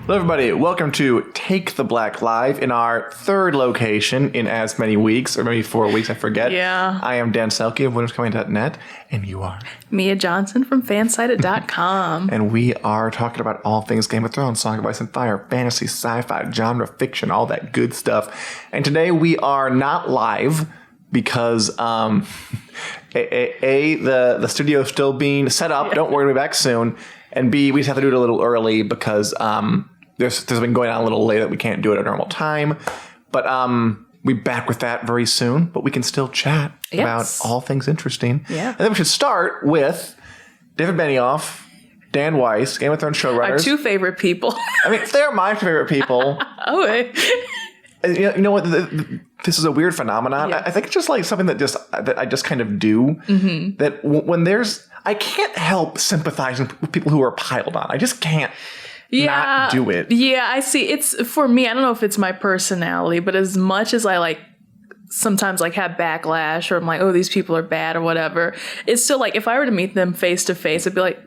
Hello, everybody. Welcome to Take the Black Live in our third location in as many weeks, or maybe 4 weeks, I forget. Yeah. I am Dan Selcke of WandaVision.net, and you are? Mia Johnson from fansided.com. And we are talking about all things Game of Thrones, Song of Ice and Fire, fantasy, sci-fi, genre, fiction, all that good stuff. And today we are not live because the studio is still being set up. Don't worry, we'll be back soon. And B, we just have to do it a little early because there's been going on a little late that we can't do it at a normal time. But we'll be back with that very soon. But we can still chat about all things interesting. Yeah. And then we should start with David Benioff, Dan Weiss, Game of Thrones showrunners. Our two favorite people. I mean, they're my favorite people. Oh, you know what? This is a weird phenomenon. Yeah. I think it's just like something that I just kind of do. Mm-hmm. That when I can't help sympathizing with people who are piled on. I just can't not do it. Yeah, I see. It's for me. I don't know if it's my personality, but as much as I sometimes have backlash or I'm like, oh, these people are bad or whatever, it's still if I were to meet them face to face, I'd be like,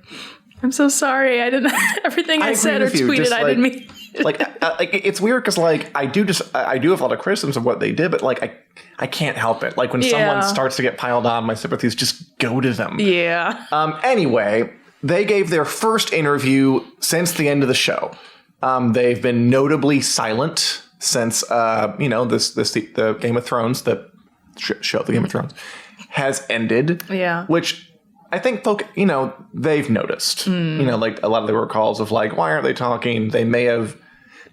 I'm so sorry. I didn't. Everything I said or tweeted, I didn't mean. It's weird because I do have a lot of criticisms of what they did, but I can't help it. When someone starts to get piled on, my sympathies just go to them. Yeah. Anyway, they gave their first interview since the end of the show. They've been notably silent since the Game of Thrones, the show, the Game of Thrones, has ended. Yeah. Which I think they've noticed. A lot of the recalls of why aren't they talking? They may have.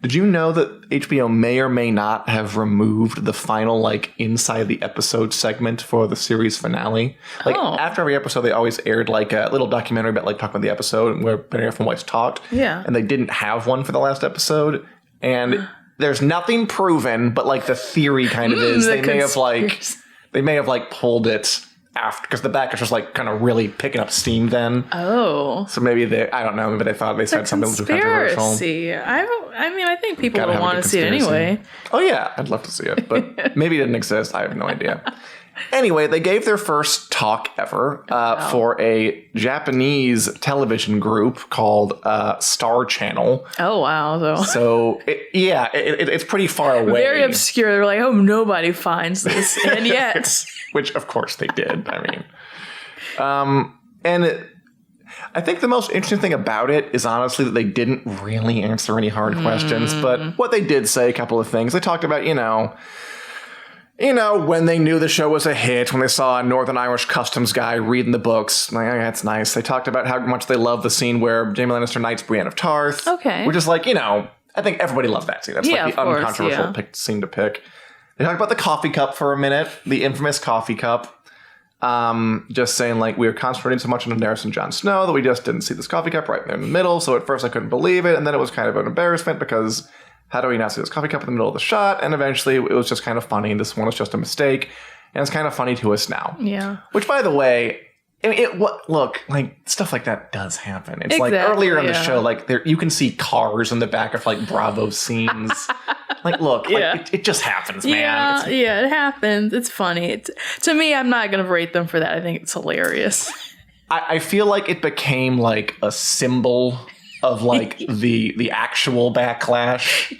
Did you know that HBO may or may not have removed the final inside the episode segment for the series finale? After every episode, they always aired a little documentary about talking about the episode where Benioff and Weiss talked. Yeah. And they didn't have one for the last episode. And there's nothing proven, but the theory kind of is they may have pulled it after, because the backlash was kind of really picking up steam then. Oh. So maybe I don't know, maybe they thought they said something too controversial. I think people would want to see it anyway. Oh yeah, I'd love to see it, but maybe it didn't exist. I have no idea. Anyway, they gave their first talk ever for a Japanese television group called Star Channel. Oh, wow. So it's pretty far away. Very obscure. They're like, oh, nobody finds this. And yet. Which, of course, they did. I mean, I think the most interesting thing about it is honestly that they didn't really answer any hard questions. But what they did say, a couple of things. They talked about, when they knew the show was a hit, when they saw a Northern Irish customs guy reading the books, that's nice. They talked about how much they love the scene where Jaime Lannister knights Brienne of Tarth. Okay. Which is I think everybody loved that scene. That's the uncontroversial scene to pick. They talked about the coffee cup for a minute, the infamous coffee cup. Just saying we were concentrating so much on Daenerys and Jon Snow that we just didn't see this coffee cup right there in the middle. So at first I couldn't believe it. And then it was kind of an embarrassment because how do we not see this coffee cup in the middle of the shot? And eventually it was just kind of funny. This one was just a mistake. And it's kind of funny to us now. Yeah. Which, by the way, stuff like that does happen. It's exactly, earlier in the show, you can see cars in the back of Bravo scenes. It just happens, man. Yeah, it happens. It's funny. To me, I'm not going to rate them for that. I think it's hilarious. I feel it became a symbol of the actual backlash.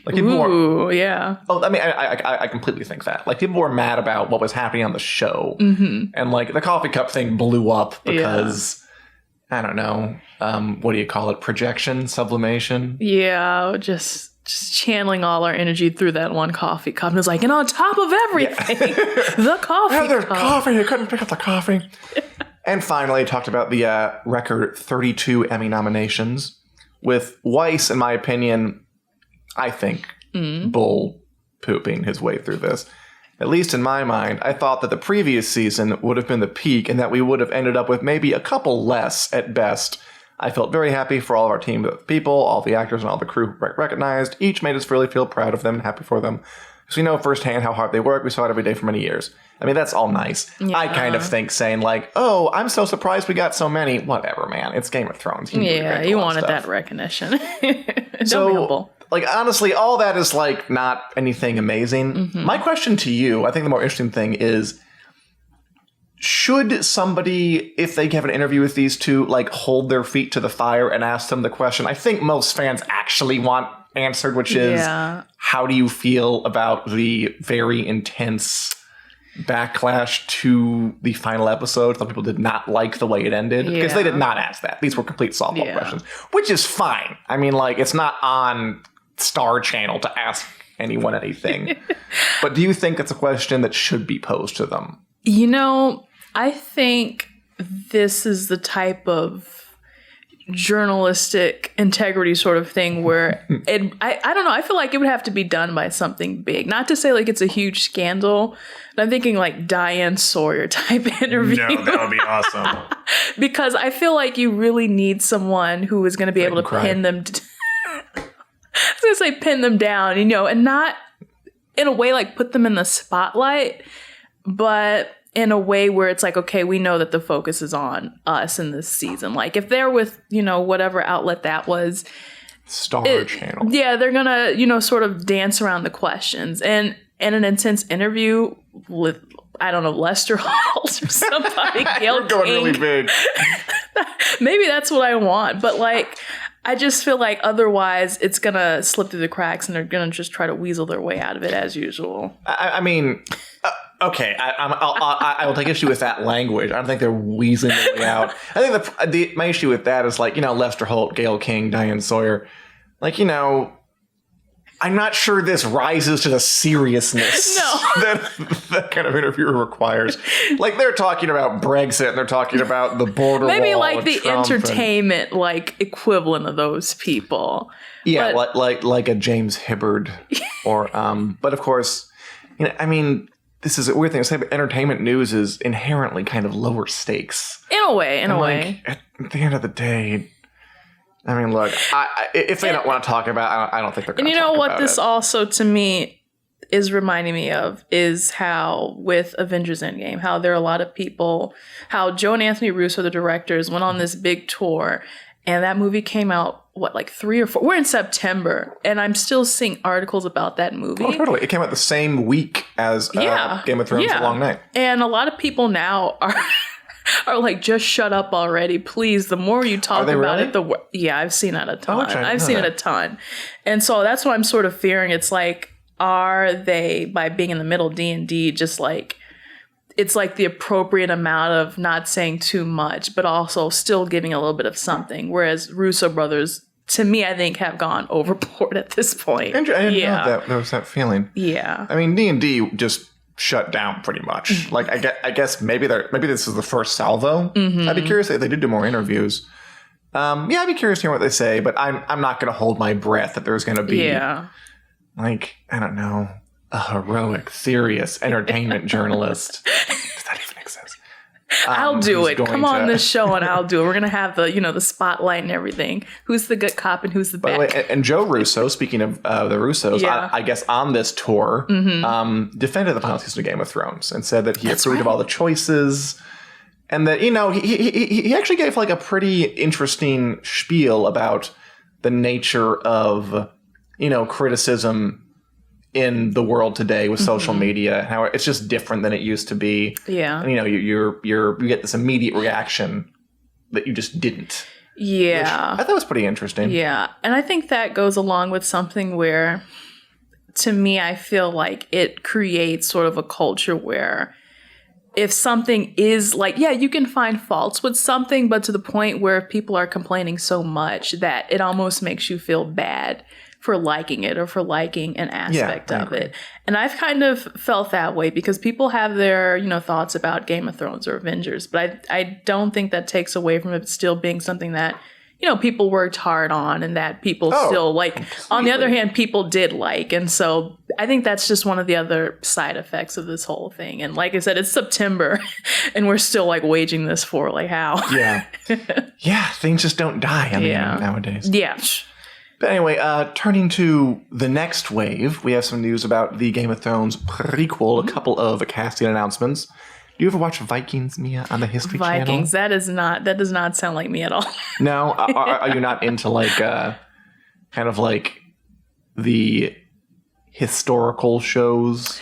Yeah. Oh, I mean, I completely think that. People were mad about what was happening on the show, and the coffee cup thing blew up because I don't know, what do you call it? Projection, sublimation. Yeah, just channeling all our energy through that one coffee cup. And it's and on top of everything, the coffee cup. There's coffee. I couldn't pick up the coffee. And finally, talked about the record 32 Emmy nominations. With Weiss, in my opinion, I think bull pooping his way through this. At least in my mind, I thought that the previous season would have been the peak and that we would have ended up with maybe a couple less at best. I felt very happy for all of our team of people, all the actors and all the crew recognized. Each made us really feel proud of them and happy for them. Because we know firsthand how hard they work. We saw it every day for many years. I mean, that's all nice. Yeah. I kind of think saying oh, I'm so surprised we got so many. Whatever, man. It's Game of Thrones. You wanted that recognition. Don't be humble. Honestly, all that is not anything amazing. Mm-hmm. My question to you, I think the more interesting thing is, should somebody, if they have an interview with these two, hold their feet to the fire and ask them the question I think most fans actually want answered, which is, how do you feel about the very intense backlash to the final episode? Some people did not like the way it ended because they did not ask that. These were complete softball questions, which is fine. I mean, like, it's not on Star Channel to ask anyone anything. But do you think that's a question that should be posed to them? You know, I think this is the type of journalistic integrity sort of thing where I don't know, I feel like it would have to be done by something big. Not to say like it's a huge scandal, but I'm thinking like Diane Sawyer type interview. No, that would be awesome. Because I feel like you really need someone who is going to be able to pin them I was going to say pin them down, you know, and not in a way like put them in the spotlight, but in a way where it's like, okay, we know that the focus is on us in this season. Like if they're with, you know, whatever outlet that was. Star Channel. Yeah, they're going to, you know, sort of dance around the questions. And in an intense interview with, I don't know, Lester Holt or somebody. We're going really big. Maybe that's what I want. But like, I just feel like otherwise it's going to slip through the cracks and they're going to just try to weasel their way out of it as usual. I mean... Okay, I will take issue with that language. I don't think they're weaseling their way out. I think my issue with that is like, you know, Lester Holt, Gayle King, Diane Sawyer. Like, you know, I'm not sure this rises to the seriousness that kind of interview requires. Like, they're talking about Brexit and they're talking about the border maybe wall like the Trump entertainment like equivalent of those people. Yeah, but, like a James Hibbard or but of course, you know, I mean, this is a weird thing to say, but entertainment news is inherently kind of lower stakes. In a way. At the end of the day, I mean, look, if they don't want to talk about it, I don't think they're going to talk about it. And you know what this also, to me, is reminding me of is how with Avengers Endgame, how there are a lot of people, how Joe and Anthony Russo, the directors, went on this big tour, and that movie came out, like 3 or 4? We're in September, and I'm still seeing articles about that movie. Oh, totally. It came out the same week as Game of Thrones A Long Night. And a lot of people now are like, just shut up already, please. The more you talk about it, I've seen that a ton. I've seen it a ton. And so that's what I'm sort of fearing. It's like, are they, by being in the middle D&D, just like, it's like the appropriate amount of not saying too much, but also still giving a little bit of something. Whereas Russo brothers, to me, I think have gone overboard at this point. I didn't know that there was that feeling. Yeah. I mean, D&D just shut down pretty much. Like, I guess maybe this is the first salvo. I'd be curious if they did do more interviews. I'd be curious to hear what they say, but I'm not going to hold my breath that there's going to be like, I don't know, a heroic, serious entertainment journalist. Does that even exist? I'll do it. Come on this show and I'll do it. We're going to have the spotlight and everything. Who's the good cop and who's the bad? By the way, and Joe Russo, speaking of the Russos, I guess on this tour, defended the final season of Game of Thrones and said that he approved of all the choices. And that, you know, he actually gave like a pretty interesting spiel about the nature of, you know, criticism in the world today with social media, how it's just different than it used to be. Yeah. And, you know, you get this immediate reaction that you just didn't. Yeah. I thought was pretty interesting. Yeah. And I think that goes along with something where, to me, I feel like it creates sort of a culture where if something is like, you can find faults with something, but to the point where people are complaining so much that it almost makes you feel bad for liking it or for liking an aspect of it. And I've kind of felt that way because people have their, you know, thoughts about Game of Thrones or Avengers, but I don't think that takes away from it still being something that, you know, people worked hard on and that people still like. Completely. On the other hand, people did like. And so I think that's just one of the other side effects of this whole thing. And like I said, it's September and we're still like waging this for like how. Yeah, things just don't die on the internet nowadays. Yeah. But anyway, turning to the next wave, we have some news about the Game of Thrones prequel, a couple of casting announcements. Do you ever watch Vikings, Mia, on the History Channel? Vikings, that does not sound like me at all. No? Are you not into like, kind of like the historical shows?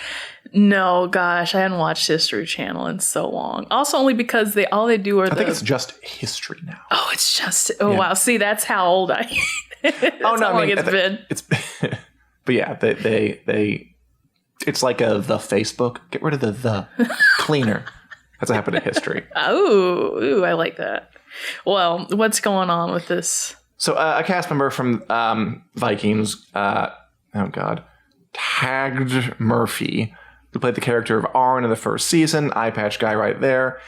No, gosh, I hadn't watched History Channel in so long. Also, only because all they do are I think it's just history now. Oh, it's just wow. See, that's how old I am. That's how long it's been. It's but yeah, they it's like the Facebook. Get rid of the cleaner. That's what happened to history. Ooh, I like that. Well, what's going on with this? So a cast member from Vikings, Tagged Murphy, who played the character of Arn in the first season, eye patch guy right there,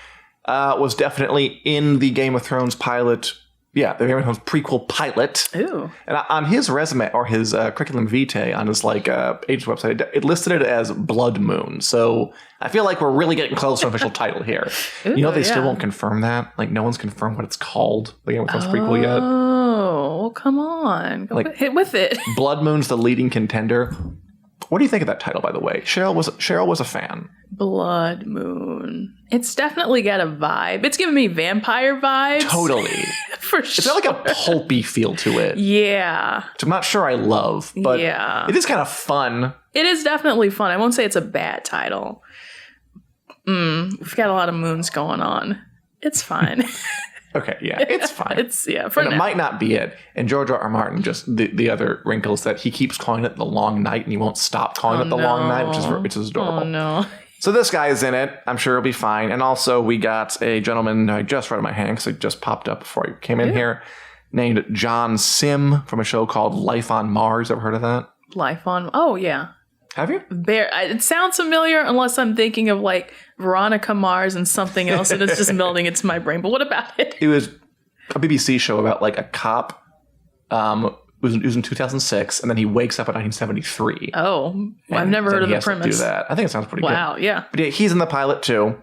was definitely in the Game of Thrones pilot. Yeah, the Game of Thrones prequel pilot. Ooh. And on his resume, or his curriculum vitae on his agent's website, it listed it as Bloodmoon. So I feel like we're really getting close to an official title here. Ooh, they still won't confirm that. Like, no one's confirmed what it's called, the Game of Thrones prequel yet. Oh, well, come on. Hit with it. Bloodmoon's the leading contender. What do you think of that title, by the way? Cheryl was a fan. Bloodmoon. It's definitely got a vibe. It's giving me vampire vibes. Totally. For sure. It's got like a pulpy feel to it. Yeah. Which I'm not sure I love, but yeah. It is kind of fun. It is definitely fun. I won't say it's a bad title. We've got a lot of moons going on. It's fine. Okay, yeah, it's fine. For now. It might not be it. And George R. R. Martin, just the other wrinkle is that he keeps calling it the Long Night, and he won't stop calling it the Long Night, which is adorable. Oh no! So this guy is in it. I'm sure he'll be fine. And also, we got a gentleman I just read in my hand because it just popped up before I came in here, named John Simm from a show called Life on Mars. Ever heard of that? Life on? Oh yeah. Have you? It sounds familiar unless I'm thinking of like Veronica Mars and something else, and it's just melding into my brain. But what about it? It was a BBC show about like a cop. It was in 2006, and then he wakes up in 1973. Oh, I've never heard of the premise. Do that. I think it sounds pretty good. Wow, yeah. But yeah, he's in the pilot too.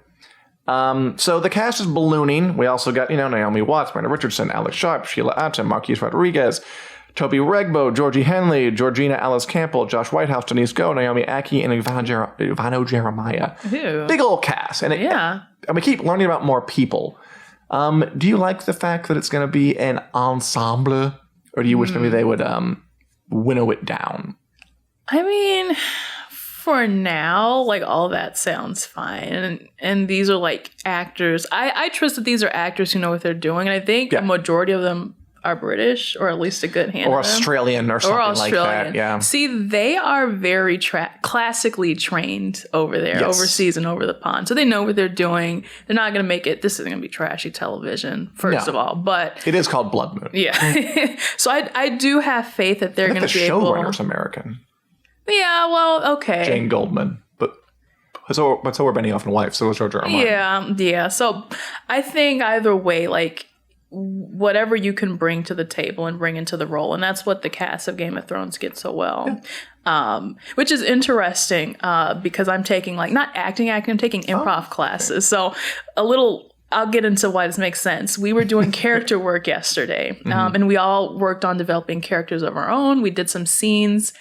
So the cast is ballooning. We also got Naomi Watts, Brenda Richardson, Alex Sharp, Sheila Atom, Marquise Rodriguez, Toby Regbo, Georgie Henley, Georgina Alice Campbell, Josh Whitehouse, Denise Go, Naomi Aki, and Ivano Jeremiah. Ew. Big old cast. And we keep learning about more people. Do you like the fact that it's going to be an ensemble? Or do you wish maybe they would winnow it down? I mean, for now, like all that sounds fine. And these are like actors. I trust that these are actors who know what they're doing. And I think a majority of them are British, or at least a good hand or of them. Australian or something like that. Yeah. See, they are very classically trained over there, overseas and over the pond. So they know what they're doing. They're not going to make it. This isn't going to be trashy television, first of all. But it is called Bloodmoon. Yeah. So I do have faith that they're going to be able. The showrunner's American. Yeah. Well, okay. Jane Goldman, but so were Benioff and Weiss. So was George R. R. Martin. Yeah. So I think either way, like, whatever you can bring to the table and bring into the role, and that's what the cast of Game of Thrones gets so well. Which is interesting because I'm taking not acting, I'm taking improv classes. So I'll get into why this makes sense. We were doing character work yesterday, and we all worked on developing characters of our own. We did some scenes,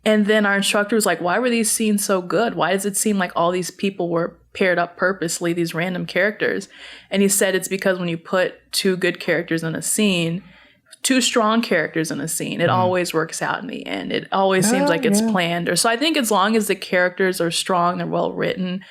and then our instructor was like, why were these scenes so good? Why does it seem like all these people were paired up purposely, these random characters? And he said it's because when you put two good characters in a scene, two strong characters in a scene, it always works out in the end. It always seems like it's planned. Or so I think as long as the characters are strong, they're well written,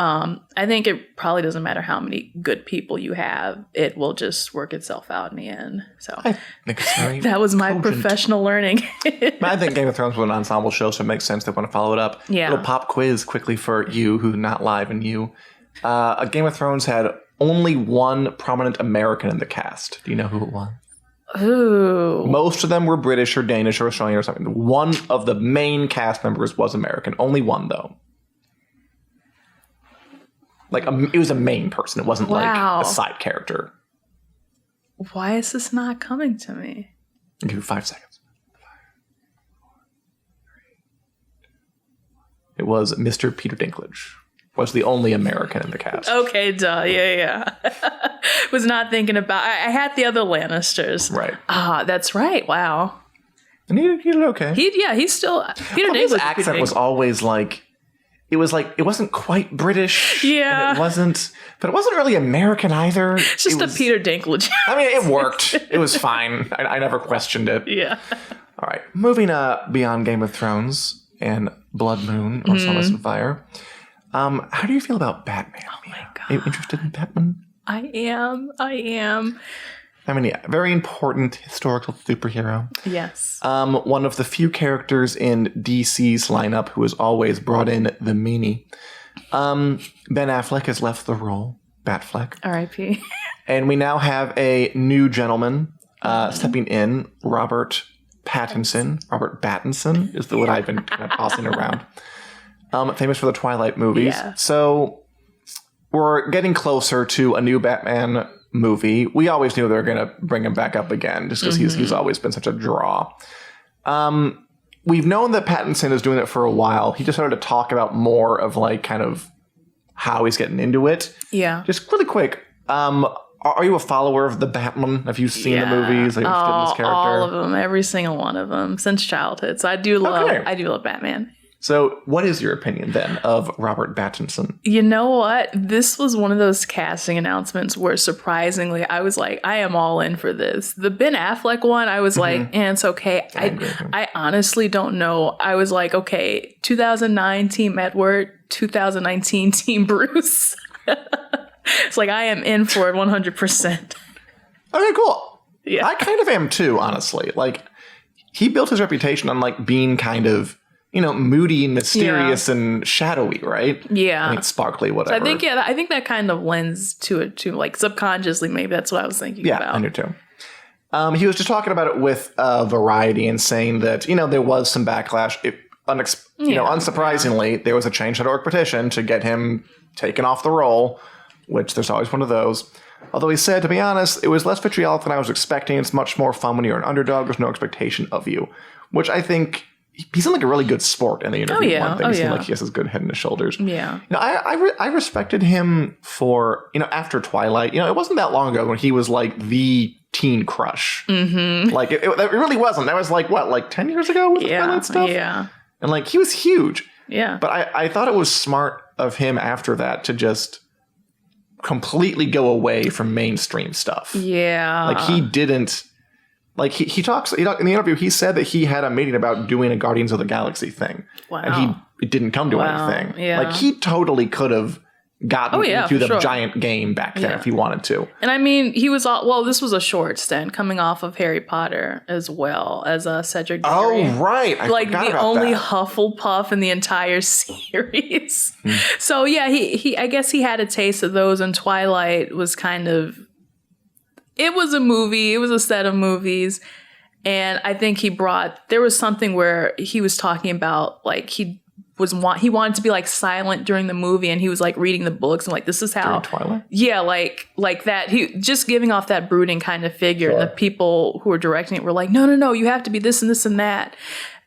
I think it probably doesn't matter how many good people you have. It will just work itself out in the end. So I think it's very that was my professional learning. I think Game of Thrones was an ensemble show, so it makes sense they want to follow it up. Yeah. Little pop quiz quickly for you who's not live and you. Game of Thrones had only one prominent American in the cast. Do you know who it was? Ooh. Most of them were British or Danish or Australian or something. One of the main cast members was American. Only one, though. It was a main person. It wasn't like a side character. Why is this not coming to me? I'll give you 5 seconds. 5, 4, 3, 2, 1. It was Mr. Peter Dinklage. Was the only American in the cast. Okay, duh. Yeah. Was not thinking about... I had the other Lannisters. Right. That's right. Wow. And he did okay. He's still... Peter Dinklage. His accent was always like... It wasn't quite British. Yeah. But it wasn't really American either. It's just a Peter Dinklage. I mean, it worked. It was fine. I never questioned it. Yeah. All right. Moving beyond Game of Thrones and Bloodmoon or Solace and Fire. How do you feel about Batman? Oh my God. Are you interested in Batman? I am. I mean, yeah, very important historical superhero. Yes. One of the few characters in DC's lineup who has always brought in the meanie. Ben Affleck has left the role. Batfleck. R.I.P. And we now have a new gentleman stepping in, Robert Pattinson. Robert Pattinson is the word I've been kind of tossing around. Famous for the Twilight movies. Yeah. So we're getting closer to a new Batman movie. We always knew they were going to bring him back up again just because he's always been such a draw. We've known that Pattinson is doing it for a while. He just started to talk about more of like kind of how he's getting into it. Yeah. Just really quick. Are you a follower of the Batman? Have you seen the movies? Are you interested in this character? All of them, every single one of them since childhood. So I do love Batman. So what is your opinion then of Robert Pattinson? You know what? This was one of those casting announcements where surprisingly I was like, I am all in for this. The Ben Affleck one, I was like, it's okay. I honestly don't know. I was like, okay, 2009 Team Edward, 2019 Team Bruce. It's like I am in for it 100%. Okay, cool. Yeah. I kind of am too, honestly. Like, he built his reputation on like being kind of, moody and mysterious and shadowy, right? Yeah. I mean, sparkly, whatever. So I think that kind of lends to it too. Like subconsciously, maybe that's what I was thinking about. Yeah, I do too. He was just talking about it with Variety and saying that, there was some backlash. Unsurprisingly, there was a change.org petition to get him taken off the role, which there's always one of those. Although he said, to be honest, it was less vitriolic than I was expecting. It's much more fun when you're an underdog. There's no expectation of you. Which I think he seemed like a really good sport in the interview. One thing. He seemed like he has his good head in his shoulders. Yeah. I respected him for, after Twilight. It wasn't that long ago when he was like the teen crush. Mm-hmm. Like, it really wasn't. That was like, what, like 10 years ago with the Twilight stuff? Yeah. And like, he was huge. Yeah. But I thought it was smart of him after that to just completely go away from mainstream stuff. Yeah. Like he didn't, like he talks, in the interview, he said that he had a meeting about doing a Guardians of the Galaxy thing. Wow. And it didn't come to anything. Yeah. Like he totally could have gotten into the giant game back then if he wanted to. And I mean, he was this was a short stint coming off of Harry Potter as well as Cedric Diggory. Oh, right. I like forgot the about only that. Hufflepuff in the entire series. So yeah, he I guess he had a taste of those, and Twilight was kind of, it was a movie, it was a set of movies. And I think there was something where he was talking about like he wanted to be like silent during the movie, and he was like reading the books and like, this is how During Twilight? Yeah, like that. He just giving off that brooding kind of figure. Sure. And the people who were directing it were like, no, you have to be this and this and that.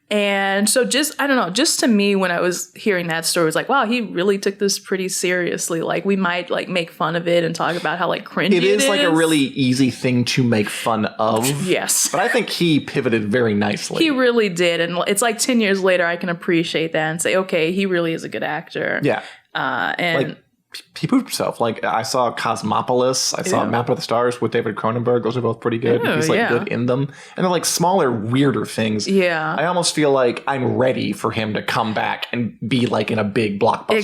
And so I don't know, just to me, when I was hearing that story, it was like, wow, he really took this pretty seriously. Like we might like make fun of it and talk about how like cringy it is. It is like a really easy thing to make fun of. Yes. But I think he pivoted very nicely. He really did. And it's like 10 years later, I can appreciate that and say, okay, he really is a good actor. Yeah. And like, he proved himself. Like I saw Cosmopolis, I saw Map of the Stars with David Cronenberg. Those are both pretty good. He's like good in them, and they're like smaller, weirder things. Yeah, I almost feel like I'm ready for him to come back and be like in a big blockbuster.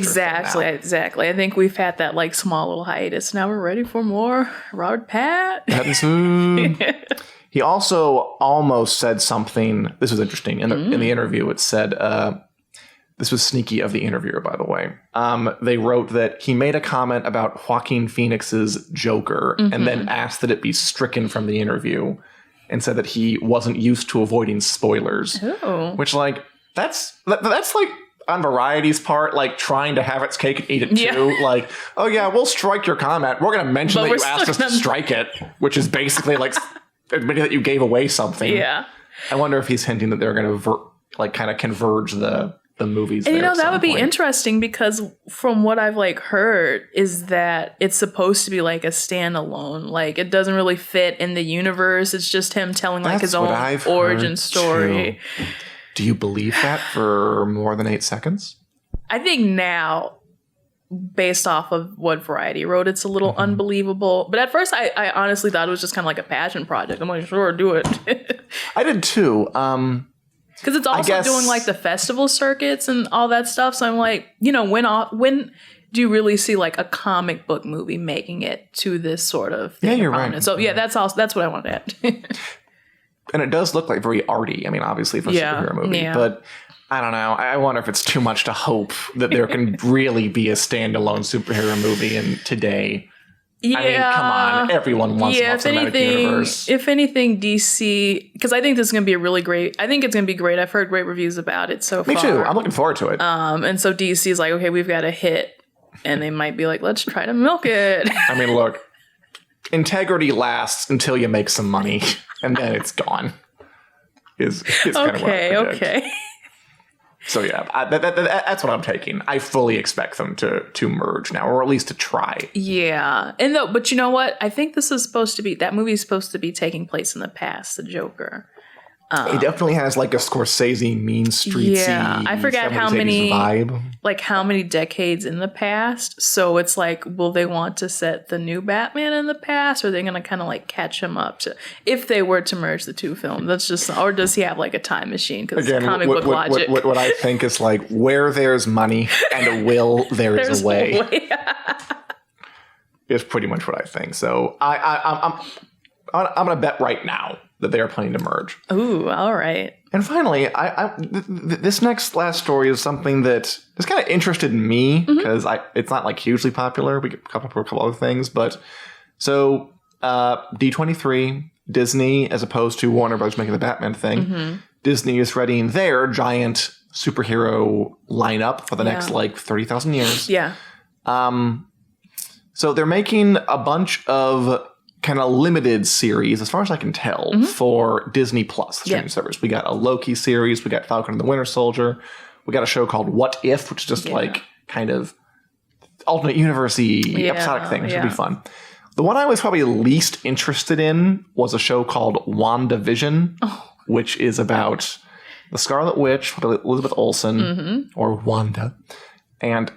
Exactly. I think we've had that like small little hiatus. Now we're ready for more Robert Pattinson. He also almost said something. This was interesting in the interview. It said. This was sneaky of the interviewer, by the way. They wrote that he made a comment about Joaquin Phoenix's Joker and then asked that it be stricken from the interview and said that he wasn't used to avoiding spoilers. Oh. Which, like, that's like on Variety's part, like trying to have its cake and eat it too. Yeah. Like, oh yeah, we'll strike your comment. We're going to mention that you asked us to strike it, which is basically like admitting that you gave away something. Yeah. I wonder if he's hinting that they're going to kind of converge the movies. And that would be interesting because from what I've like heard is that it's supposed to be like a standalone. Like it doesn't really fit in the universe. It's just him telling like his own origin story. Too. Do you believe that for more than 8 seconds? I think now, based off of what Variety wrote, it's a little unbelievable. But at first I honestly thought it was just kind of like a passion project. I'm like, sure, do it. I did too. Because it's also doing like the festival circuits and all that stuff. So I'm like, when do you really see like a comic book movie making it to this sort of Yeah, you're prominence? right. So yeah, that's what I wanted to add. And it does look like very arty. I mean, obviously for a superhero movie, but I don't know. I wonder if it's too much to hope that there can really be a standalone superhero movie in today. Yeah, I mean, come on. Everyone wants a cinematic universe. If anything, DC, because I think this is going to be a really great, I think it's going to be great. I've heard great reviews about it so far. Me too. I'm looking forward to it. And so DC is like, okay, we've got a hit. And they might be like, let's try to milk it. I mean, look, integrity lasts until you make some money, and then it's gone. Is kind of what I predict. Okay. So yeah, that's what I'm taking. I fully expect them to merge now, or at least to try. Yeah, but you know what? I think that movie is supposed to be taking place in the past. The Joker. It definitely has like a Scorsese Mean Streetsy. Yeah, I forgot 70s, how 80s many vibe. how many decades in the past. So it's like, will they want to set the new Batman in the past, or are they going to kind of like catch him up to if they were to merge the two films? That's just, or does he have like a time machine? Because comic book logic. What I think is like, where there's money and a will, there's a way. Is pretty much what I think. So I'm going to bet right now that they are planning to merge. Ooh, all right. And finally, this last story is something that has kind of interested me because it's not like hugely popular. We could cover a couple other things, but so D23, Disney, as opposed to Warner Bros. Making the Batman thing, Disney is readying their giant superhero lineup for the next like 30,000 years. Yeah. So they're making a bunch of kind of limited series, as far as I can tell, for Disney Plus, the streaming service. We got a Loki series, we got Falcon and the Winter Soldier, we got a show called What If, which is just like kind of alternate universe-y episodic thing, which would be fun. The one I was probably least interested in was a show called Wanda Vision, which is about the Scarlet Witch, Elizabeth Olsen, or Wanda, and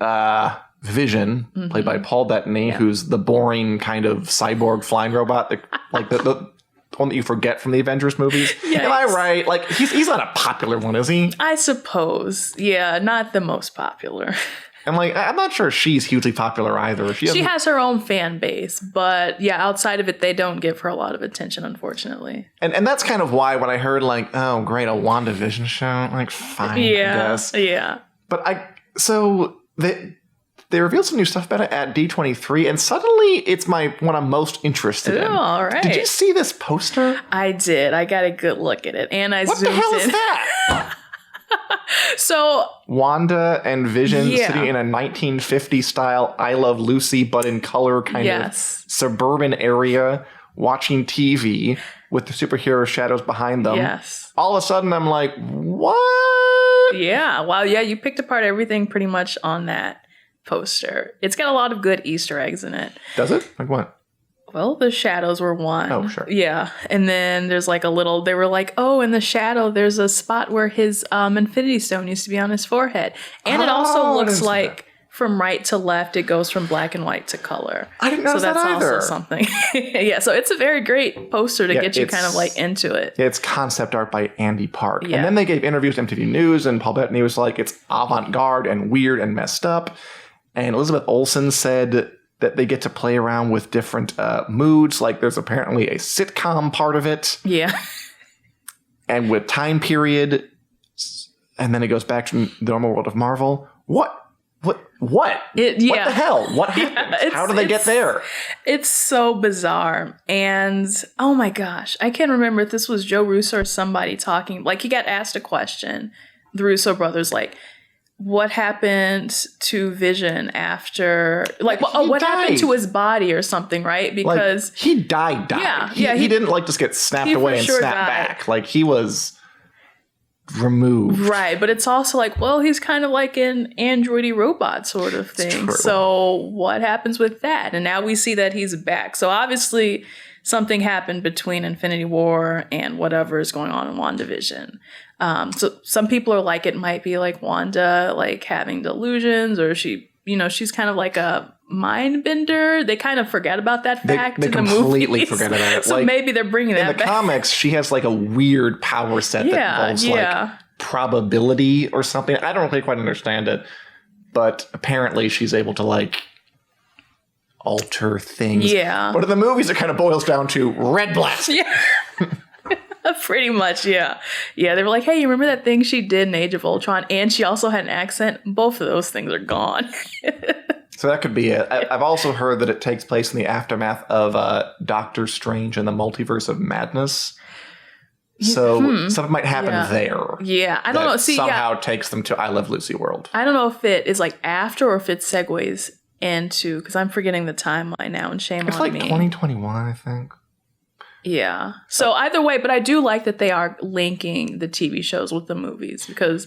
Vision, played by Paul Bettany, who's the boring kind of cyborg flying robot, like the one that you forget from the Avengers movies. Yikes. Am I right? Like, he's not a popular one, is he? I suppose. Yeah, not the most popular. And like, I'm not sure she's hugely popular either. She has her own fan base, but yeah, outside of it, they don't give her a lot of attention, unfortunately. And that's kind of why when I heard like, oh great, a WandaVision show, like fine, I guess. Yeah. But they revealed some new stuff about it at D23, and suddenly it's one I'm most interested in. All right. Did you see this poster? I did. I got a good look at it, and I zoomed in. What the hell is that? So Wanda and Vision sitting in a 1950 style I Love Lucy, but in color kind of suburban area, watching TV with the superhero shadows behind them. Yes. All of a sudden, I'm like, what? Yeah. Wow. Yeah, you picked apart everything pretty much on that poster. It's got a lot of good Easter eggs in it. Does it? Like what? Well, the shadows were one. Oh, sure. Yeah. And then there's like they were like, oh, in the shadow, there's a spot where his Infinity Stone used to be on his forehead. And it also looks like from right to left, it goes from black and white to color. I didn't notice that either. So that's also something. Yeah. So it's a very great poster to get you kind of like into it. It's concept art by Andy Park. Yeah. And then they gave interviews to MTV News, and Paul Bettany was like, it's avant-garde and weird and messed up. And Elizabeth Olsen said that they get to play around with different moods. Like there's apparently a sitcom part of it. Yeah. And with time period. And then it goes back to the normal world of Marvel. What? What the hell? What happened? How did they get there? It's so bizarre. And oh my gosh, I can't remember if this was Joe Russo or somebody talking. Like he got asked a question. The Russo brothers, like, what happened to Vision after, like, what happened to his body or something, right? Because like, he died. Yeah, he didn't like just get snapped away and snap back. Like he was removed. Right, but it's also like, well, he's kind of like an androidy robot sort of thing. So what happens with that? And now we see that he's back. So obviously something happened between Infinity War and whatever is going on in WandaVision. So some people are like, it might be like Wanda, like having delusions, or she's kind of like a mind bender. They kind of forget about that fact in the movie. They completely forget about it. So like, maybe they're bringing that back. In the comics, she has like a weird power set that involves like probability or something. I don't really quite understand it. but apparently she's able to like alter things. Yeah. But in the movies, it kind of boils down to red blast. Yeah. Pretty much, yeah. Yeah, they were like, hey, you remember that thing she did in Age of Ultron? And she also had an accent. Both of those things are gone. So that could be it. I've also heard that it takes place in the aftermath of Doctor Strange and the Multiverse of Madness. So something might happen there. Yeah, I don't know. See, somehow takes them to I Love Lucy World. I don't know if it is like after or if it segues into, because I'm forgetting the timeline now, and shame on me. It's like 2021, I think. Yeah. So either way, but I do like that they are linking the TV shows with the movies because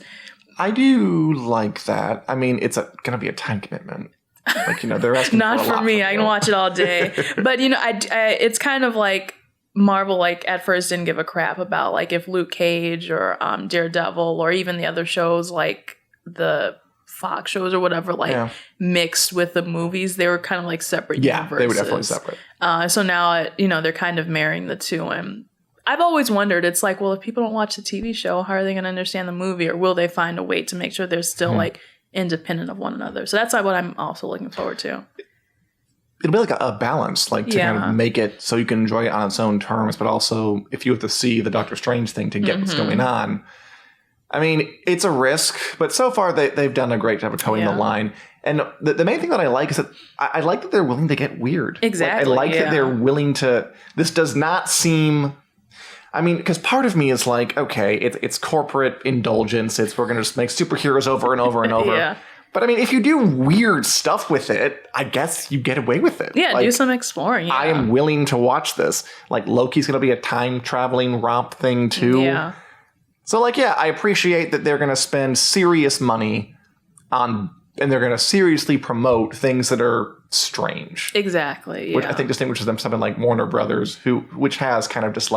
I do like that. I mean, it's going to be a time commitment. Like, they're asking not for a lot for me. from I can watch it all day. But I it's kind of like Marvel. Like at first didn't give a crap about like if Luke Cage or Daredevil or even the other shows like the Fox shows or whatever mixed with the movies. They were kind of like separate universes. They were definitely separate. So now they're kind of marrying the two. And I've always wondered, it's like, well, if people don't watch the TV show, how are they going to understand the movie, or will they find a way to make sure they're still like independent of one another? So that's what I'm also looking forward to. It'll be like a balance, like to kind of make it so you can enjoy it on its own terms, but also if you have to see the Doctor Strange thing to get what's going on. I mean, it's a risk, but so far they've done a great job of towing the line. And the main thing that I like is that I like that they're willing to get weird. Exactly. Like, I like that they're willing to. This does not seem. I mean, because part of me is like, okay, it's corporate indulgence. We're going to just make superheroes over and over and over. Yeah. But I mean, if you do weird stuff with it, I guess you get away with it. Yeah, do some exploring. Yeah. I am willing to watch this. Like Loki's going to be a time traveling romp thing too. Yeah. So, I appreciate that they're going to spend serious money on, and they're going to seriously promote things that are strange. Exactly, yeah. Which I think distinguishes them from something like Warner Brothers, which has kind of just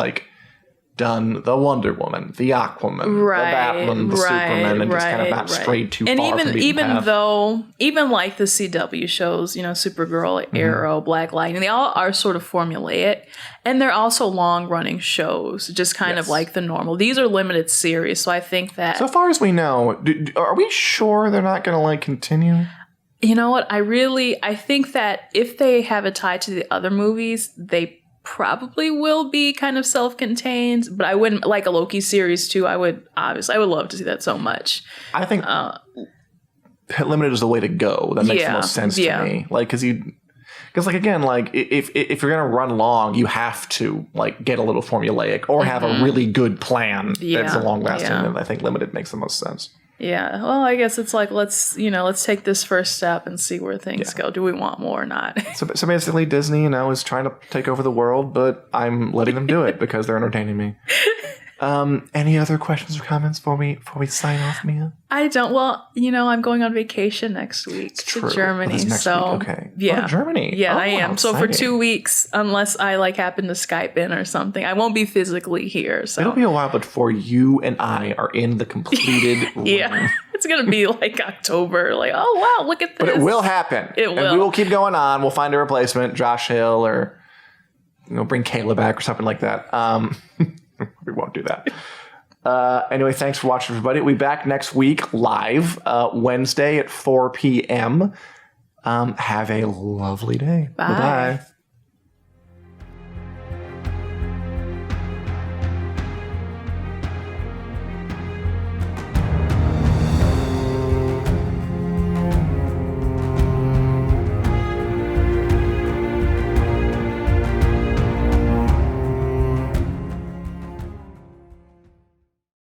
done the Wonder Woman, the Aquaman, the Batman, the Superman, and just kind of not strayed too far from the even path. though, even like the CW shows, Supergirl, Arrow, Black Lightning, they all are sort of formulaic, and they're also long-running shows, just kind of like the normal. These are limited series, so I think that... So far as we know, are we sure they're not going to, continue? You know what? I think that if they have a tie to the other movies, they probably will be kind of self-contained, but I wouldn't like a Loki series too. I would love to see that so much. I think limited is the way to go. That makes the most sense to me. Because again, if you're gonna run long, you have to get a little formulaic or have a really good plan that's a long lasting. And I think limited makes the most sense. Yeah, well, I guess it's like let's take this first step and see where things go. Do we want more or not? So basically, Disney, is trying to take over the world, but I'm letting them do it because they're entertaining me. Any other questions or comments before we sign off, Mia? I don't. Well, I'm going on vacation next week to Germany. Week. Okay. Yeah, to Germany. Yeah, I am. So for 2 weeks, unless I happen to Skype in or something, I won't be physically here. So it'll be a while before you and I are in the completed room. Yeah. It's gonna be October. Oh wow, look at this. But it will happen. It will. And we will keep going on. We'll find a replacement, Josh Hill, or bring Kayla back or something like that. We won't do that. Anyway, thanks for watching, everybody. We'll be back next week live Wednesday at 4 p.m. Have a lovely day. Bye. Bye-bye.